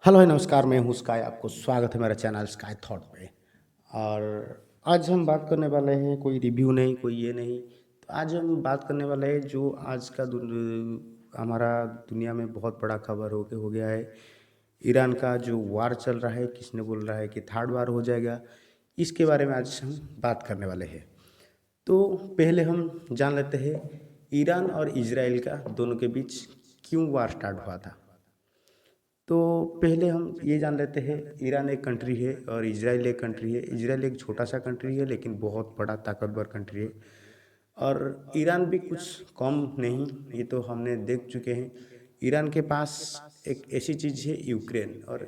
Hello है नमस्कार, मैं हूँ स्काई। आपको स्वागत है मेरे चैनल स्काई थॉट पे। और आज हम बात करने वाले हैं, कोई रिव्यू नहीं, कोई ये नहीं। तो आज हम बात करने वाले हैं जो आज का हमारा दुनिया में बहुत बड़ा खबर हो गया है। ईरान का जो वार चल रहा है, किसने बोल रहा है कि थर्ड वार हो जाएगा, इसके बारे में आज हम बात करने वाले हैं। तो पहले हम जान लेते हैं ईरान और इजराइल का दोनों के बीच क्यों वार स्टार्ट हुआ था। तो पहले हम ये जान लेते हैं, ईरान एक कंट्री है और इजराइल एक कंट्री है। इजराइल एक छोटा सा कंट्री है लेकिन बहुत बड़ा ताकतवर कंट्री है। और ईरान भी कुछ कम नहीं, ये तो हमने देख चुके हैं। ईरान के पास एक ऐसी चीज़ है यूक्रेन, और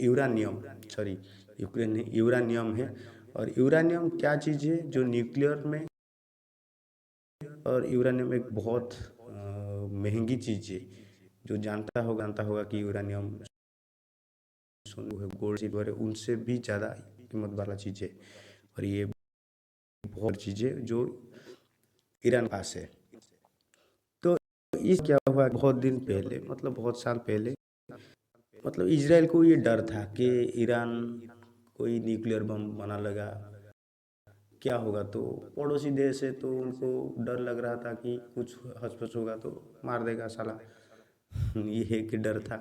यूरानियम, सॉरी, यूक्रेन नहीं, यूरानियम है। और यूरानियम क्या चीज़ है जो न्यूक्लियर में, और यूरानियम एक बहुत महंगी चीज़ है। जो जानता होगा कि यूरानियम सोनू है, गोल्ड सिल्वर है, उनसे भी ज़्यादा कीमत वाला चीज़ है। और ये बहुत चीज़ें जो ईरान के पास है। तो इस क्या हुआ, बहुत दिन पहले, मतलब बहुत साल पहले, मतलब इजराइल को ये डर था कि ईरान कोई न्यूक्लियर बम बना लगा, क्या होगा। तो पड़ोसी देश है तो उनको डर लग रहा था कि कुछ हसपस होगा तो मार देगा साला। ये एक डर था।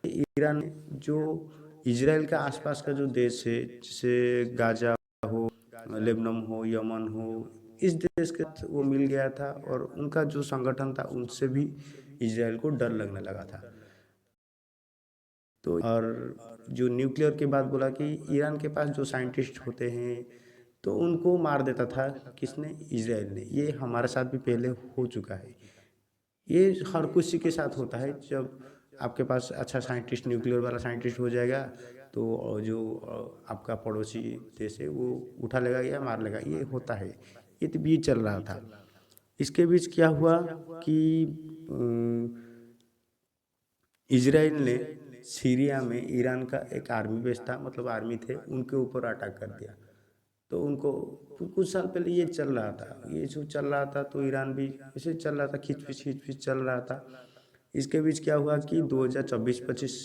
ईरान जो इजराइल का आसपास का जो देश है, जैसे गाजा हो, लेबनान हो, यमन हो, इस देश के वो मिल गया था। और उनका जो संगठन था उनसे भी इजराइल को डर लगने लगा था। तो और जो न्यूक्लियर के बाद बोला कि ईरान के पास जो साइंटिस्ट होते हैं तो उनको मार देता था। किसने? इजराइल ने। ये हमारे साथ भी पहले हो चुका है। ये हर किसी के साथ होता है। जब आपके पास अच्छा साइंटिस्ट, न्यूक्लियर वाला साइंटिस्ट हो जाएगा तो जो आपका पड़ोसी देश है वो उठा लेगा या मार लेगा, ये होता है। ये तो बीच चल रहा था। इसके बीच क्या हुआ कि इजराइल ने सीरिया में ईरान का एक आर्मी बेस था, मतलब आर्मी थे, उनके ऊपर अटैक कर दिया। तो उनको कुछ साल पहले ये चल रहा था, ये जो चल रहा था, तो ईरान भी ऐसे चल रहा था, खिचपिच चल रहा था। इसके बीच क्या हुआ कि 2024-25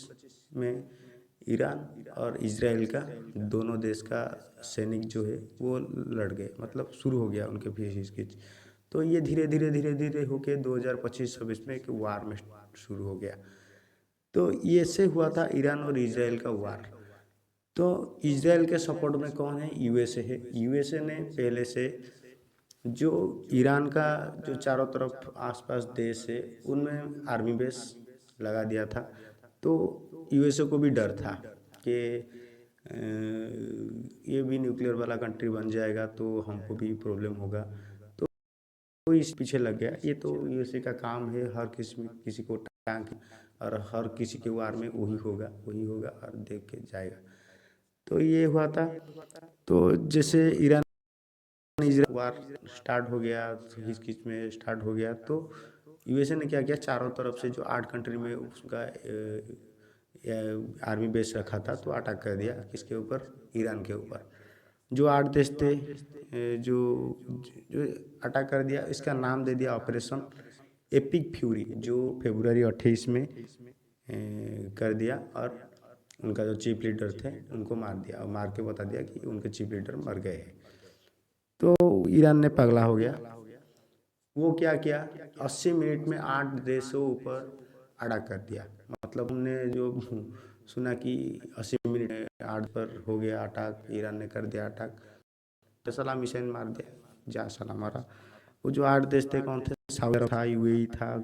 में ईरान और इजराइल का, दोनों देश का सैनिक जो है वो लड़ गए, मतलब शुरू हो गया उनके बीच खिच। तो ये धीरे धीरे होके 2025-26 में एक वार में शुरू हो गया। तो ये से हुआ था ईरान और इजराइल का वार। तो इजराइल के सपोर्ट में कौन है? यूएसए है। यूएसए ने पहले से जो ईरान का जो चारों तरफ आसपास देश है उनमें आर्मी बेस लगा दिया था। तो यूएसए को भी डर था कि ये भी न्यूक्लियर वाला कंट्री बन जाएगा तो हमको भी प्रॉब्लम होगा। तो इस पीछे लग गया। ये तो यूएसए का काम है, हर किसी किसी को टांग, और हर किसी के वार में वही होगा और देख के जाएगा। तो ये हुआ था। तो जैसे ईरान इजराइल वार स्टार्ट हो गया, तो हिचकिच में स्टार्ट हो गया, तो यूएसए ने क्या किया, चारों तरफ से जो 8 कंट्री में उसका आर्मी बेस रखा था तो अटैक कर दिया। किसके ऊपर? ईरान के ऊपर। जो 8 देश थे, जो जो अटैक कर दिया, इसका नाम दे दिया ऑपरेशन एपिक फ्यूरी, जो फरवरी 28 में कर दिया। और उनका जो चीफ लीडर थे उनको मार दिया, और मार के बता दिया कि उनके चीफ लीडर मर गए हैं। तो ईरान ने पगला हो गया। वो क्या किया, 80 मिनट में 8 देशों ऊपर अटैक कर दिया। मतलब हमने जो सुना कि 80 मिनट में 8 पर हो गया अटैक, ईरान ने कर दिया अटैक, तो साला मिसाइल मार दिया, जा साला मारा। वो जो 8 देश थे कौन थे? सऊदी अरब था, यूएई था,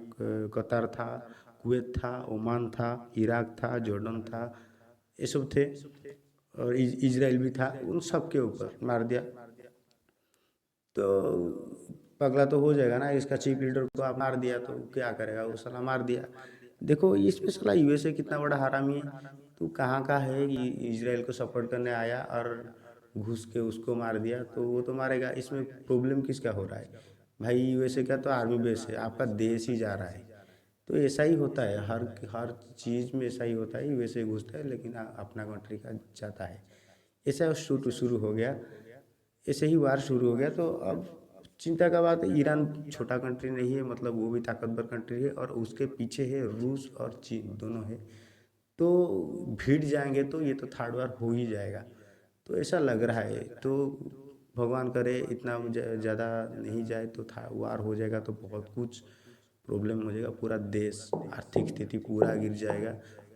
कतर था, कुवैत था, ओमान था, इराक था, जॉर्डन था, ये सब थे। और इजराइल भी था, उन सब के ऊपर मार दिया। तो पगला तो हो जाएगा ना, इसका चीफ लीडर को आप मार दिया तो क्या करेगा, वो साला मार दिया। देखो इसमें साला यूएसए कितना बड़ा हरामी है। तू कहाँ का है कि इजराइल को सपोर्ट करने आया और घुस के उसको मार दिया, तो वो तो मारेगा। इसमें प्रॉब्लम किसका हो रहा है भाई? यूएसए का तो आर्मी बेस है, आपका देश ही जा रहा है। तो ऐसा ही होता है, हर हर चीज़ में ऐसा ही होता है। यूएसए घुसता है लेकिन अपना कंट्री का जाता है। ऐसा शुरू शुरू हो गया, ऐसे ही वार शुरू हो गया। तो अब चिंता का बात है, ईरान छोटा कंट्री नहीं है, मतलब वो भी ताकतवर कंट्री है, और उसके पीछे है रूस और चीन, दोनों है। तो भिड़ जाएंगे तो ये तो थर्ड वार हो ही जाएगा, तो ऐसा लग रहा है। तो भगवान करे इतना ज़्यादा नहीं जाए, तो था वार हो जाएगा तो बहुत कुछ प्रॉब्लम हो जाएगा, पूरा देश आर्थिक स्थिति पूरा गिर जाएगा,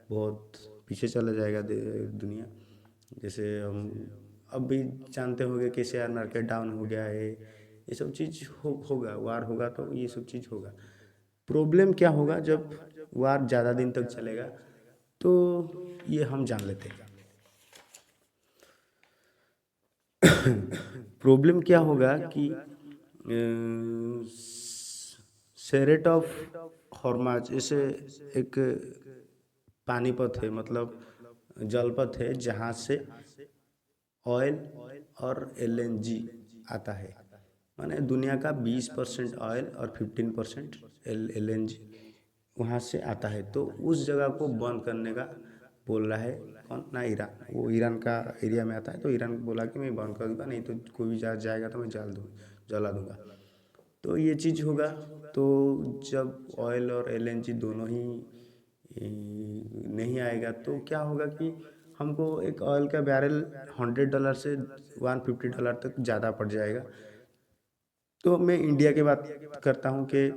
बहुत पीछे चला जाएगा दुनिया। जैसे हम अब भी जानते होंगे कि शेयर मार्केट डाउन हो गया है, ये सब चीज़ होगा, वार होगा तो ये सब चीज़ होगा। प्रॉब्लम क्या होगा जब वार ज़्यादा दिन तक चलेगा, तो ये हम जान लेते हैं। प्रॉब्लम क्या होगा कि सेरेट ऑफ हॉर्माज, इसे एक पानीपत है, मतलब जलपथ है जहाँ से ऑयल और एलएनजी आता है। माने दुनिया का 20% ऑयल और 15% एलएनजी वहाँ से आता है। तो उस जगह को बंद करने का बोल रहा है कौन ना, ईरान। वो ईरान का एरिया में आता है, तो ईरान बोला कि मैं बंद कर दूंगा, नहीं तो कोई भी जाएगा तो मैं जला दूंगा। तो ये चीज़ होगा। तो जब ऑयल और एलएनजी दोनों ही नहीं आएगा, तो क्या होगा कि हमको एक ऑयल का बैरल $100 से $150 तक ज़्यादा पड़ जाएगा। तो मैं इंडिया की बात करता हूँ कि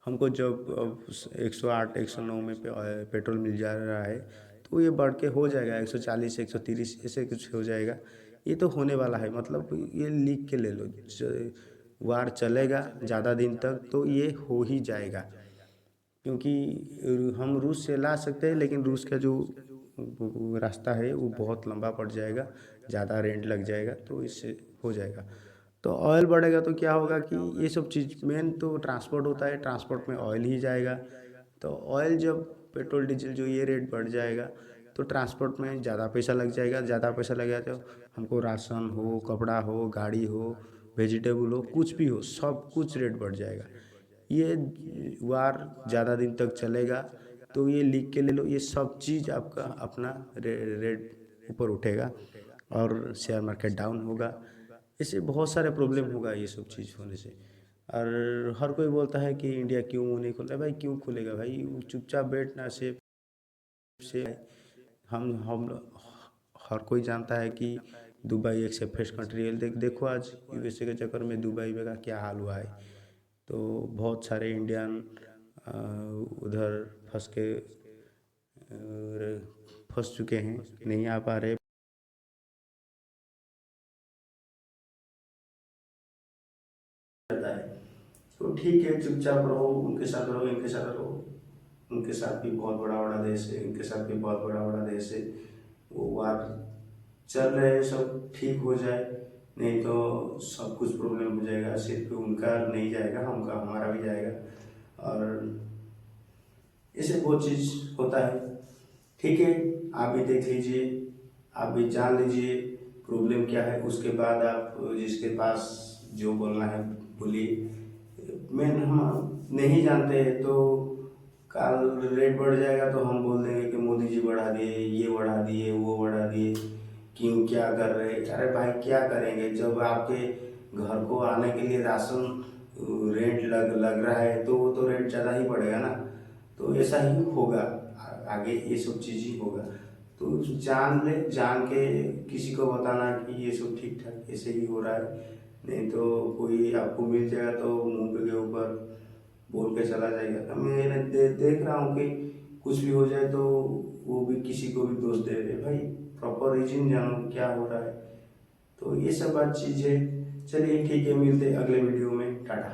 हमको जब अब 108 109 में पेट्रोल मिल जा रहा है, तो ये बढ़ के हो जाएगा 140 130 ऐसे कुछ हो जाएगा। ये तो होने वाला है, मतलब ये लिख के ले लो, वार चलेगा ज़्यादा दिन तक तो ये हो ही जाएगा। क्योंकि हम रूस से ला सकते हैं, लेकिन रूस का जो रास्ता है वो बहुत लंबा पड़ जाएगा, ज़्यादा रेंट लग जाएगा, तो इससे हो जाएगा। तो ऑयल बढ़ेगा तो क्या होगा कि ये सब चीज़, मेन तो ट्रांसपोर्ट होता है, ट्रांसपोर्ट में ऑयल ही जाएगा। तो ऑयल जब पेट्रोल डीजल जो ये रेट बढ़ जाएगा, तो ट्रांसपोर्ट में ज़्यादा पैसा लग जाएगा, ज़्यादा पैसा लग गया तो हमको राशन हो, कपड़ा हो, गाड़ी हो, वेजिटेबल हो, कुछ भी हो, सब कुछ रेट बढ़ जाएगा। ये वार ज़्यादा दिन तक चलेगा, तो ये लिख के ले लो, ये सब चीज़ आपका अपना रेट ऊपर उठेगा और शेयर मार्केट डाउन होगा। इससे बहुत सारे प्रॉब्लम होगा ये सब चीज़ होने से। और हर कोई बोलता है कि इंडिया क्यों मुँह नहीं खोल रहा, भाई क्यों खुलेगा भाई, चुपचाप बैठना सेफ से। हम हर कोई जानता है कि दुबई एक सेफेस्ट कंट्री है। देखो आज यूएसए के चक्कर में दुबई में का क्या हाल हुआ है। तो बहुत सारे इंडियन उधर फंस चुके हैं, नहीं आ पा रहे। रहता है तो ठीक है, चुपचाप रहो, उनके साथ रहो, इनके साथ रहो, उनके साथ भी बहुत बड़ा बड़ा देश है, इनके साथ भी बहुत बड़ा बड़ा देश है। वो वार चल रहे हैं, सब ठीक हो जाए, नहीं तो सब कुछ प्रॉब्लम हो जाएगा। सिर्फ उनका नहीं जाएगा, हमका हमारा भी जाएगा। और ऐसे बहुत चीज़ होता है। ठीक है, आप भी देख लीजिए, आप भी जान लीजिए प्रॉब्लम क्या है, उसके बाद आप जिसके पास जो बोलना है बोलिए। मैं हम नहीं जानते तो कल रेट बढ़ जाएगा तो हम बोल देंगे कि मोदी जी बढ़ा दिए, ये बढ़ा दिए, वो बढ़ा दिए, क्यों क्या कर रहे। अरे भाई क्या करेंगे, जब आपके घर को आने के लिए राशन रेट लग रहा है, तो वो तो रेट ज़्यादा ही बढ़ेगा ना। तो ऐसा ही होगा, आगे ये सब चीज़ ही होगा। तो जान ले, जान के किसी को बताना कि ये सब ठीक ठाक ऐसे ही हो रहा है, नहीं तो कोई आपको मिल जाएगा तो मुंह के ऊपर बोल के चला जाएगा। तो मैं देख रहा हूँ कि कुछ भी हो जाए तो वो भी किसी को भी दोष दे रहे। भाई प्रॉपर रीजन जानो क्या हो रहा है। तो ये सब बात चीज़ है। चलिए ठीक है, मिलते अगले वीडियो में, टाटा।